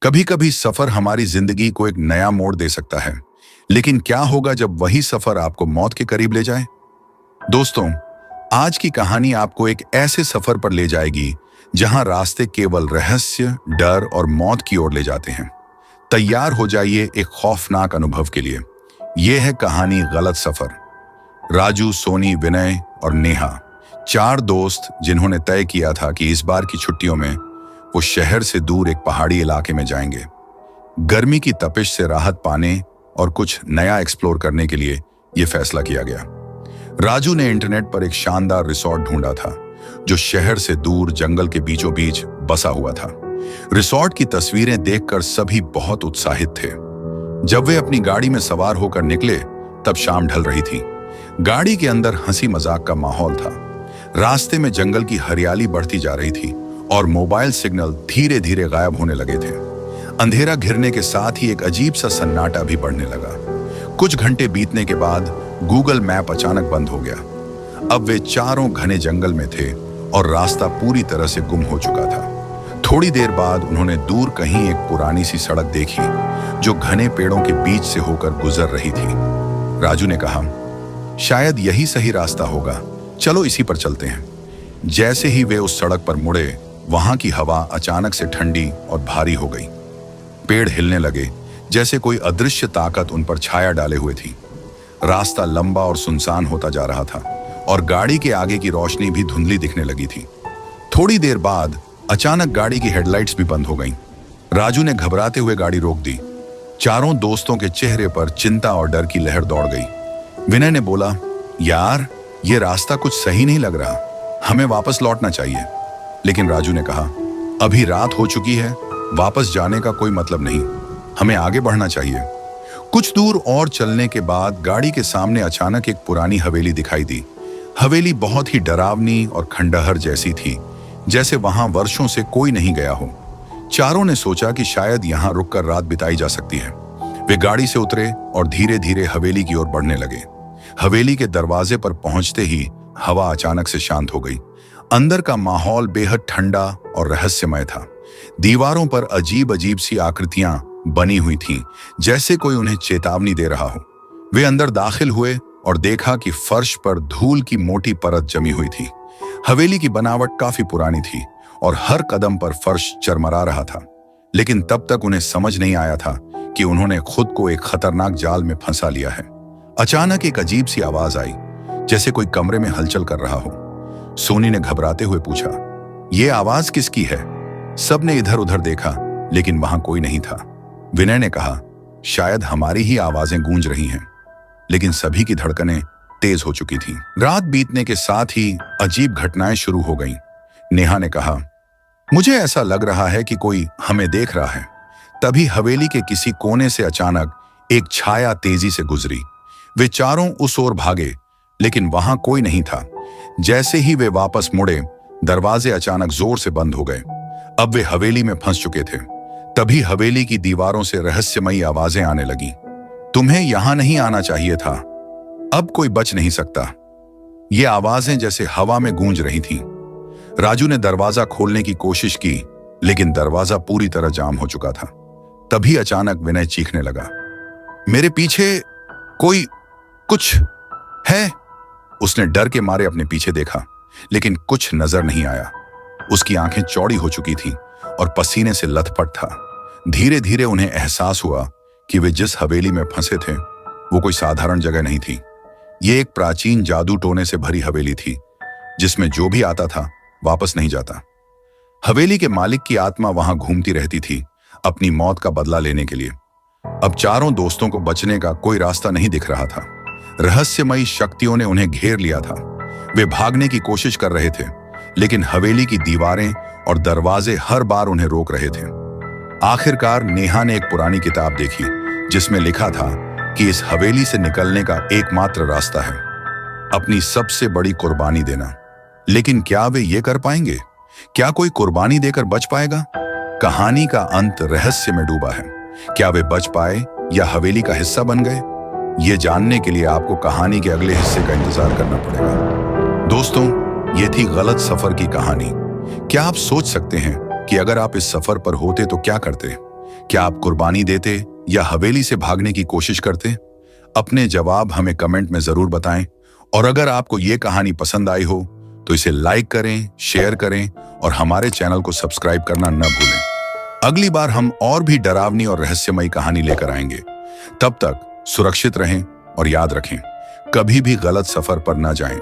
कभी कभी सफर हमारी जिंदगी को एक नया मोड़ दे सकता है, लेकिन क्या होगा जब वही सफर आपको मौत के करीब ले जाए। दोस्तों, आज की कहानी आपको एक ऐसे सफर पर ले जाएगी जहां रास्ते केवल रहस्य, डर और मौत की ओर ले जाते हैं। तैयार हो जाइए एक खौफनाक अनुभव के लिए। यह है कहानी गलत सफर। राजू, सोनी, विनय और नेहा, चार दोस्त जिन्होंने तय किया था कि इस बार की छुट्टियों में वो शहर से दूर एक पहाड़ी इलाके में जाएंगे। गर्मी की तपिश से राहत पाने और कुछ नया एक्सप्लोर करने के लिए यह फैसला किया गया। राजू ने इंटरनेट पर एक शानदार रिसॉर्ट ढूंढा था जो शहर से दूर जंगल के बीचों बीच बसा हुआ था। रिसॉर्ट की तस्वीरें देखकर सभी बहुत उत्साहित थे। जब वे अपनी गाड़ी में सवार होकर निकले तब शाम ढल रही थी। गाड़ी के अंदर हंसी मजाक का माहौल था। रास्ते में जंगल की हरियाली बढ़ती जा रही थी और मोबाइल सिग्नल धीरे धीरे गायब होने लगे थे। अंधेरा घिरने के साथ ही एक अजीब सा सन्नाटा भी बढ़ने लगा। कुछ घंटे बीतने के बाद गूगल मैप अचानक बंद हो गया। अब वे चारों घने जंगल में थे और रास्ता पूरी तरह से गुम हो चुका था। थोड़ी देर बाद उन्होंने दूर कहीं एक पुरानी सी सड़क देखी जो घने पेड़ों के बीच से होकर गुजर रही थी। राजू ने कहा, शायद यही सही रास्ता होगा, चलो इसी पर चलते हैं। जैसे ही वे उस सड़क पर मुड़े, वहां की हवा अचानक से ठंडी और भारी हो गई। पेड़ हिलने लगे जैसे कोई अदृश्य ताकत उन पर छाया डाले हुए थी। रास्ता लंबा और सुनसान होता जा रहा था और गाड़ी के आगे की रोशनी भी धुंधली दिखने लगी थी। थोड़ी देर बाद अचानक गाड़ी की हेडलाइट्स भी बंद हो गईं। राजू ने घबराते हुए गाड़ी रोक दी। चारों दोस्तों के चेहरे पर चिंता और डर की लहर दौड़ गई। विनय ने बोला, यार, ये रास्ता कुछ सही नहीं लग रहा, हमें वापस लौटना चाहिए। लेकिन राजू ने कहा, अभी रात हो चुकी है, वापस जाने का कोई मतलब नहीं, हमें आगे बढ़ना चाहिए। कुछ दूर और चलने के बाद गाड़ी के सामने अचानक एक पुरानी हवेली दिखाई दी। हवेली बहुत ही डरावनी और खंडहर जैसी थी, जैसे वहां वर्षों से कोई नहीं गया हो। चारों ने सोचा कि शायद यहां रुककर रात बिताई जा सकती है। वे गाड़ी से उतरे और धीरे धीरे हवेली की ओर बढ़ने लगे। हवेली के दरवाजे पर पहुंचते ही हवा अचानक से शांत हो गई। अंदर का माहौल बेहद ठंडा और रहस्यमय था। दीवारों पर अजीब अजीब सी आकृतियां बनी हुई थीं, जैसे कोई उन्हें चेतावनी दे रहा हो। वे अंदर दाखिल हुए और देखा कि फर्श पर धूल की मोटी परत जमी हुई थी। हवेली की बनावट काफी पुरानी थी और हर कदम पर फर्श चरमरा रहा था। लेकिन तब तक उन्हें समझ नहीं आया था कि उन्होंने खुद को एक खतरनाक जाल में फंसा लिया है। अचानक एक अजीब सी आवाज आई, जैसे कोई कमरे में हलचल कर रहा हो। सोनी ने घबराते हुए पूछा, यह आवाज किसकी है? सबने इधर उधर देखा, लेकिन वहां कोई नहीं था। विनय ने कहा, शायद हमारी ही आवाजें गूंज रही हैं। लेकिन सभी की धड़कनें तेज हो चुकी थीं। रात बीतने के साथ ही अजीब घटनाएं शुरू हो गईं। नेहा ने कहा, मुझे ऐसा लग रहा है कि कोई हमें देख रहा है। तभी हवेली के किसी कोने से अचानक एक छाया तेजी से गुजरी। वे चारों उस ओर भागे, लेकिन वहां कोई नहीं था। जैसे ही वे वापस मुड़े, दरवाजे अचानक जोर से बंद हो गए। अब वे हवेली में फंस चुके थे। तभी हवेली की दीवारों से रहस्यमयी आवाजें आने लगीं। तुम्हें यहां नहीं आना चाहिए था, अब कोई बच नहीं सकता। ये आवाजें जैसे हवा में गूंज रही थीं। राजू ने दरवाजा खोलने की कोशिश की, लेकिन दरवाजा पूरी तरह जाम हो चुका था। तभी अचानक विनय चीखने लगा, मेरे पीछे कोई कुछ है। उसने डर के मारे अपने पीछे देखा, लेकिन कुछ नजर नहीं आया। उसकी आंखें चौड़ी हो चुकी थीं और पसीने से लथपथ था। धीरे धीरे उन्हें एहसास हुआ कि वे जिस हवेली में फंसे थे वो कोई साधारण जगह नहीं थी। ये एक प्राचीन जादू टोने से भरी हवेली थी, जिसमें जो भी आता था वापस नहीं जाता। हवेली के मालिक की आत्मा वहां घूमती रहती थी, अपनी मौत का बदला लेने के लिए। अब चारों दोस्तों को बचने का कोई रास्ता नहीं दिख रहा था। रहस्यमयी शक्तियों ने उन्हें घेर लिया था। वे भागने की कोशिश कर रहे थे, लेकिन हवेली की दीवारें और दरवाजे हर बार उन्हें रोक रहे थे। आखिरकार नेहा ने एक पुरानी किताब देखी जिसमें लिखा था कि इस हवेली से निकलने का एकमात्र रास्ता है अपनी सबसे बड़ी कुर्बानी देना। लेकिन क्या वे ये कर पाएंगे? क्या कोई कुर्बानी देकर बच पाएगा? कहानी का अंत रहस्य में डूबा है। क्या वे बच पाए या हवेली का हिस्सा बन गए? ये जानने के लिए आपको कहानी के अगले हिस्से का इंतजार करना पड़ेगा। दोस्तों, ये थी गलत सफर की कहानी। क्या आप सोच सकते हैं कि अगर आप इस सफर पर होते तो क्या करते? क्या आप कुर्बानी देते या हवेली से भागने की कोशिश करते? अपने जवाब हमें कमेंट में जरूर बताएं। और अगर आपको ये कहानी पसंद आई हो तो इसे लाइक करें, शेयर करें और हमारे चैनल को सब्सक्राइब करना न भूलें। अगली बार हम और भी डरावनी और रहस्यमयी कहानी लेकर आएंगे। तब तक सुरक्षित रहें और याद रखें, कभी भी गलत सफर पर न जाएं।